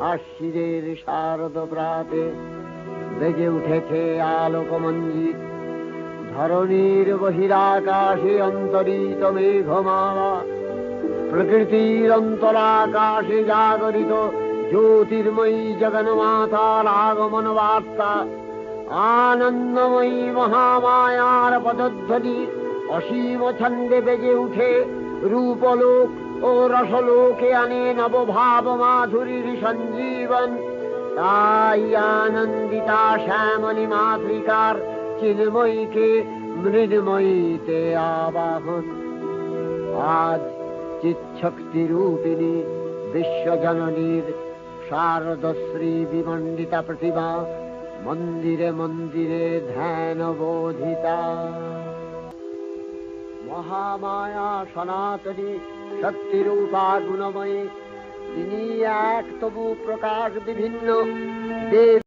আশ্বিনের শারদ প্রাতে বেজে উঠেছে আলোকমঞ্জিত। ধরণীর বহিরাকাশে অন্তরিত মেঘমালা, প্রকৃতির অন্তরাকাশে জাগরিত জ্যোতির্ময়ী জগন্মাতার আগমন বার্তা। আনন্দময়ী মহামায়ার পদধ্বনি অসীম ছন্দে বেজে উঠে রূপলোক ও রসলোকে আনে নবভাব মাধুরীর সঞ্জীবন। তাই আনন্দিতা শ্যামলী মাতৃকার চিন্ময়ীকে মৃন্ময়ীতে আবাহন। আজ চিৎশক্তি রূপিণী বিশ্বজননীর শারদশ্রী বিমণ্ডিতা প্রতিমা মন্দিরে মন্দিরে ধ্যান বোধিতা। মহামায়া সনাতনী শক্তিরূপা গুণময়ী, তিনি এক তবু প্রকাশ বিভিন্ন দেব।